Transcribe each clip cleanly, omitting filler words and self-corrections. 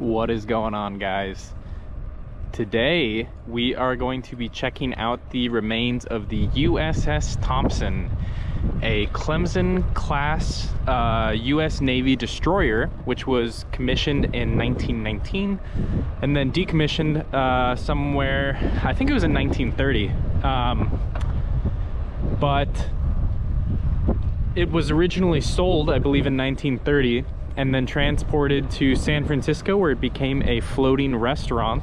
What is going on, guys? Today we are going to be checking out the remains of the USS Thompson, a Clemson class US Navy destroyer, which was commissioned in 1919 and then decommissioned somewhere, I think it was in 1930, but it was originally sold, I believe, in 1930 and then transported to San Francisco, where it became a floating restaurant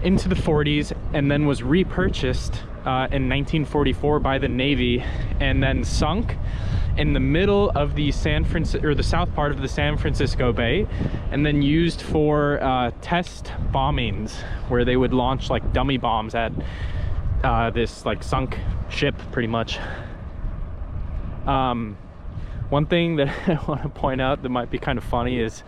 into the 40s, and then was repurchased in 1944 by the Navy, and then sunk in the middle of the the south part of the San Francisco Bay, and then used for test bombings, where they would launch like dummy bombs at this like sunk ship, pretty much. One thing that I want to point out that might be kind of funny is,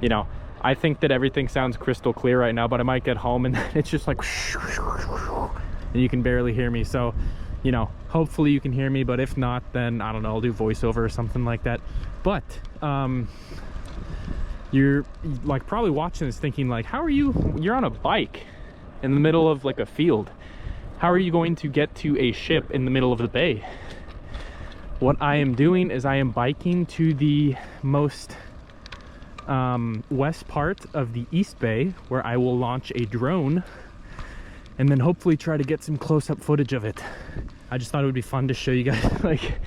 you know, I think that everything sounds crystal clear right now, but I might get home and it's just like and you can barely hear me. So, you know, hopefully you can hear me, but if not, then I don't know, I'll do voiceover or something like that. But you're like probably watching this thinking like, how are you're on a bike in the middle of like a field. How are you going to get to a ship in the middle of the bay? What I am doing is I am biking to the most west part of the East Bay, where I will launch a drone and then hopefully try to get some close-up footage of it. I just thought it would be fun to show you guys like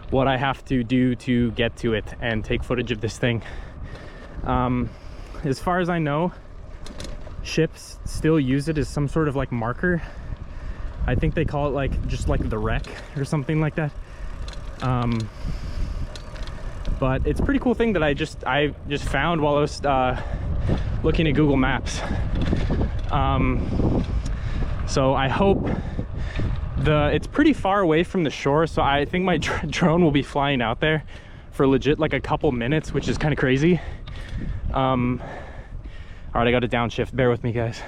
what I have to do to get to it and take footage of this thing. As far as I know, ships still use it as some sort of like marker. I think they call it like just like the wreck or something like that. But it's a pretty cool thing that I just found while I was looking at Google Maps. So I hope it's pretty far away from the shore, so I think my drone will be flying out there for legit like a couple minutes, which is kind of crazy. All right, I got to downshift. Bear with me, guys.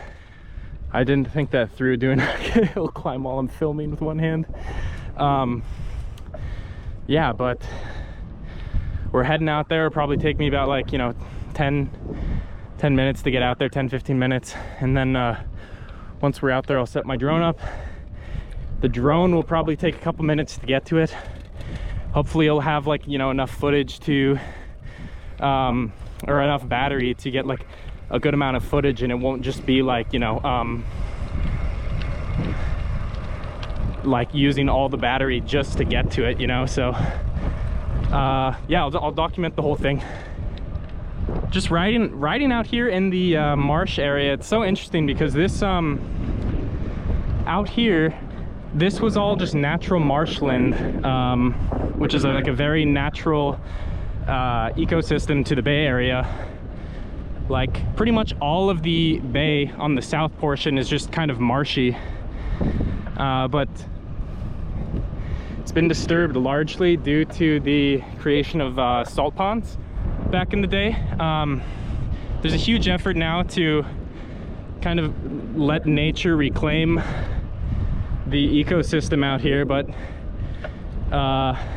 I didn't think that through, doing a hill climb while I'm filming with one hand. Yeah, but we're heading out there. It'll probably take me about like, you know, 10 minutes to get out there, 10-15 minutes, and then once we're out there, I'll set my drone up. The drone will probably take a couple minutes to get to it. Hopefully it'll have like, you know, enough footage to or enough battery to get like a good amount of footage, and it won't just be like, you know, like using all the battery just to get to it, you know. So yeah, I'll document the whole thing. Just riding out here in the marsh area. It's so interesting because this out here, this was all just natural marshland, which is like a very natural ecosystem to the Bay Area. Like pretty much all of the bay on the south portion is just kind of marshy, but it's been disturbed largely due to the creation of salt ponds back in the day. There's a huge effort now to kind of let nature reclaim the ecosystem out here, but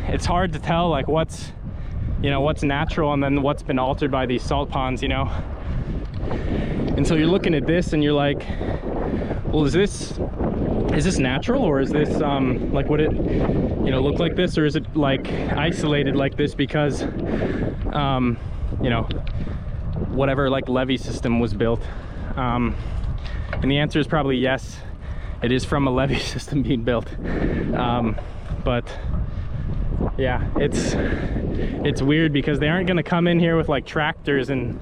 it's hard to tell like what's natural and then what's been altered by these salt ponds, you know. And so you're looking at this and you're like, well, is this natural, or is this like, would it, you know, look like this, or is it like isolated like this because you know, whatever like levee system was built? And the answer is probably yes, it is from a levee system being built. But yeah, it's weird because they aren't going to come in here with like tractors and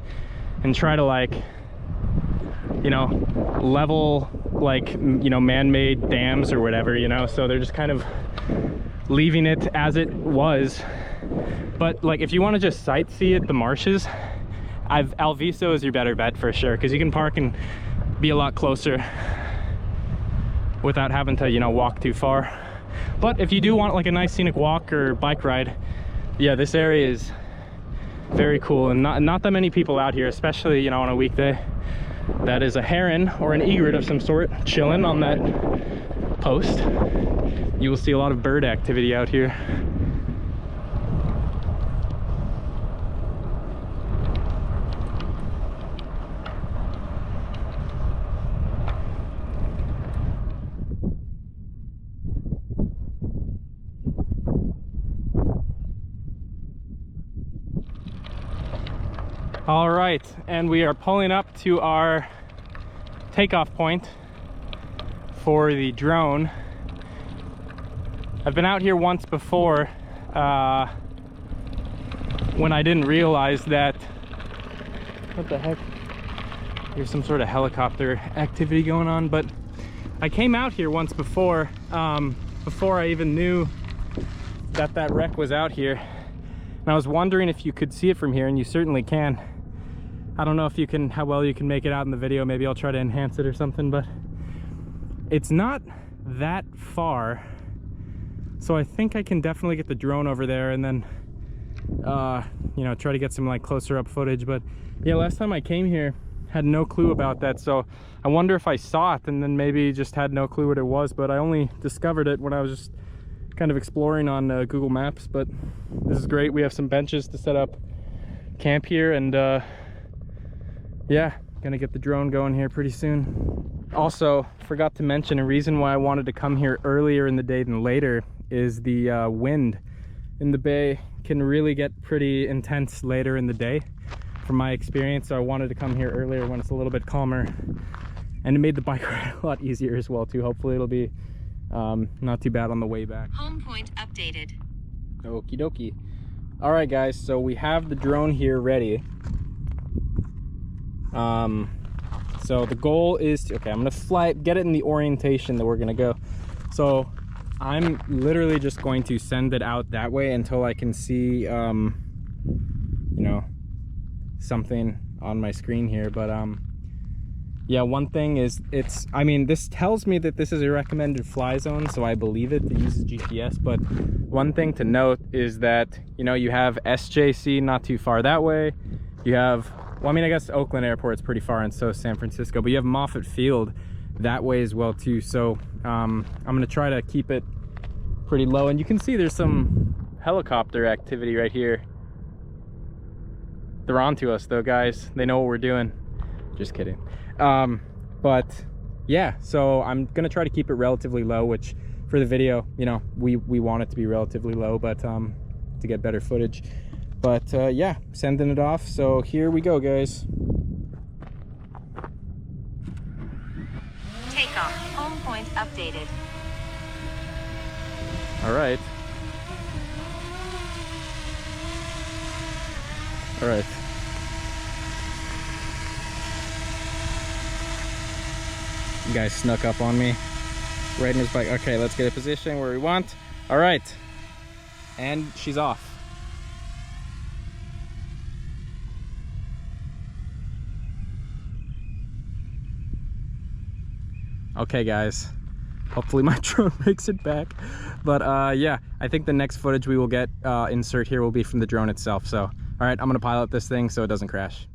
try to like, you know, level like, you know, man-made dams or whatever, you know. So they're just kind of leaving it as it was. But like, if you want to just sightsee at the marshes, Alviso is your better bet for sure, because you can park and be a lot closer without having to, you know, walk too far. But if you do want like a nice scenic walk or bike ride, yeah, this area is very cool, and not that many people out here, especially, you know, on a weekday. That is a heron or an egret of some sort chilling on that post. You will see a lot of bird activity out here. All right, and we are pulling up to our takeoff point for the drone. I've been out here once before when I didn't realize that, what the heck? There's some sort of helicopter activity going on, but I came out here once before, before I even knew that that wreck was out here. And I was wondering if you could see it from here, and you certainly can. I don't know if you can, how well you can make it out in the video. Maybe I'll try to enhance it or something, but it's not that far. So I think I can definitely get the drone over there and then, you know, try to get some like closer up footage. But yeah, last time I came here, had no clue about that. So I wonder if I saw it and then maybe just had no clue what it was. But I only discovered it when I was just kind of exploring on Google Maps. But this is great. We have some benches to set up camp here, and yeah, gonna get the drone going here pretty soon. Also, forgot to mention, a reason why I wanted to come here earlier in the day than later is the wind in the bay can really get pretty intense later in the day from my experience. So I wanted to come here earlier when it's a little bit calmer, and it made the bike ride a lot easier as well too. Hopefully it'll be not too bad on the way back. Home point updated. Okie dokie. All right guys, so we have the drone here ready. So the goal is to, okay, I'm gonna fly it, get it in the orientation that we're gonna go. So I'm literally just going to send it out that way until I can see you know, something on my screen here. But yeah, one thing is, it's, I mean, this tells me that this is a recommended fly zone, so I believe it uses GPS. But one thing to note is that, you know, you have SJC not too far that way. You have, well, I mean, I guess Oakland Airport's pretty far, and so is San Francisco, but you have Moffett Field that way as well too. So I'm gonna try to keep it pretty low, and you can see there's some helicopter activity right here. They're onto us though, guys. They know what we're doing. Just kidding. But yeah, so I'm gonna try to keep it relatively low, which for the video, you know, we want it to be relatively low, but to get better footage. But yeah, sending it off. So here we go, guys. Takeoff. Home point updated. All right. All right. You guys snuck up on me. Riding his bike. Okay, let's get a position where we want. All right. And she's off. Okay guys, hopefully my drone makes it back. But yeah, I think the next footage we will get insert here will be from the drone itself. So all right, I'm gonna pilot this thing so it doesn't crash.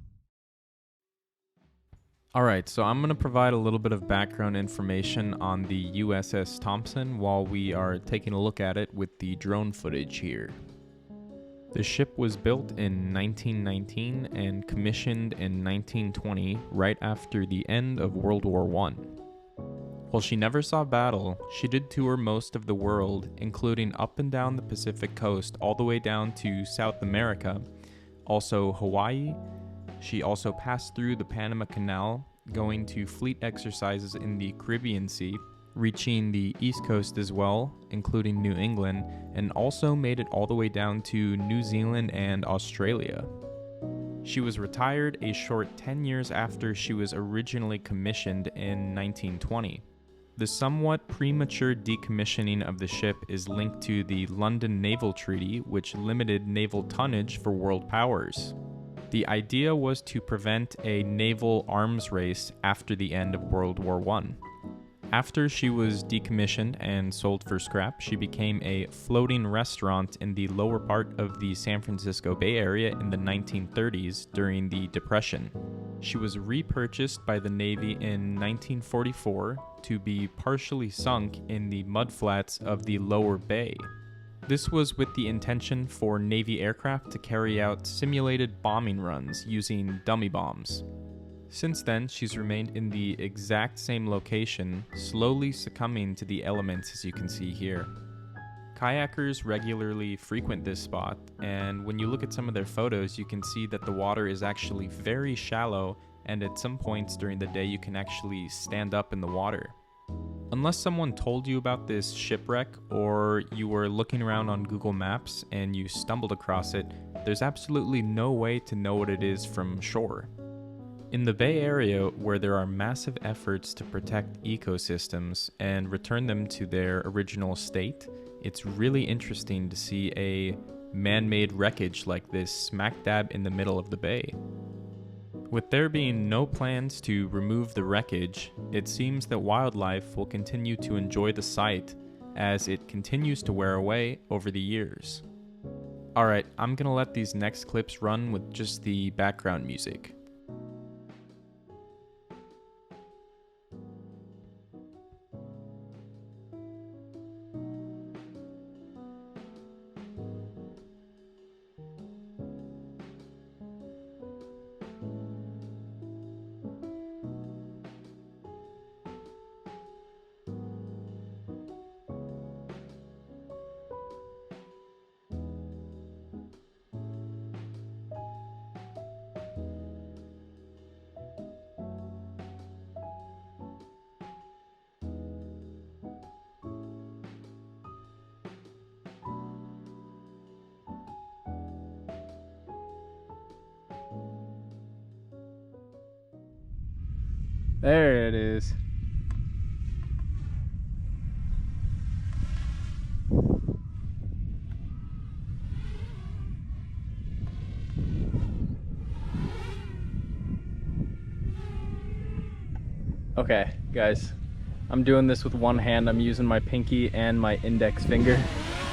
All right, so I'm gonna provide a little bit of background information on the USS Thompson while we are taking a look at it with the drone footage here. The ship was built in 1919 and commissioned in 1920, right after the end of World War I. While she never saw battle, she did tour most of the world, including up and down the Pacific coast all the way down to South America, also Hawaii. She also passed through the Panama Canal, going to fleet exercises in the Caribbean Sea, reaching the East Coast as well, including New England, and also made it all the way down to New Zealand and Australia. She was retired a short 10 years after she was originally commissioned in 1920. The somewhat premature decommissioning of the ship is linked to the London Naval Treaty, which limited naval tonnage for world powers. The idea was to prevent a naval arms race after the end of World War I. After she was decommissioned and sold for scrap, she became a floating restaurant in the lower part of the San Francisco Bay Area in the 1930s during the Depression. She was repurchased by the Navy in 1944 to be partially sunk in the mudflats of the lower bay. This was with the intention for Navy aircraft to carry out simulated bombing runs using dummy bombs. Since then, she's remained in the exact same location, slowly succumbing to the elements as you can see here. Kayakers regularly frequent this spot, and when you look at some of their photos, you can see that the water is actually very shallow, and at some points during the day you can actually stand up in the water. Unless someone told you about this shipwreck, or you were looking around on Google Maps and you stumbled across it, there's absolutely no way to know what it is from shore. In the Bay Area, where there are massive efforts to protect ecosystems and return them to their original state, it's really interesting to see a man-made wreckage like this smack dab in the middle of the bay. With there being no plans to remove the wreckage, it seems that wildlife will continue to enjoy the site as it continues to wear away over the years. Alright, I'm gonna let these next clips run with just the background music. There it is. Okay, guys, I'm doing this with one hand. I'm using my pinky and my index finger.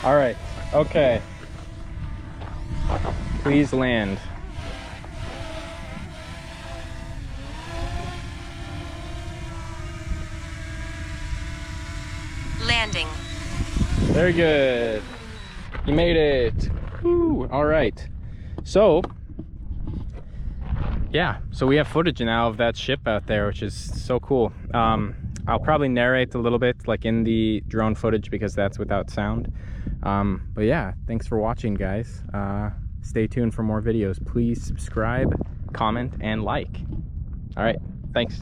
All right, okay. Please land. Landing. Very good. You made it. Woo. All right. So, yeah, so we have footage now of that ship out there, which is so cool. I'll probably narrate a little bit like in the drone footage because that's without sound. But yeah, thanks for watching, guys. Stay tuned for more videos. Please subscribe, comment, and like. All right, thanks.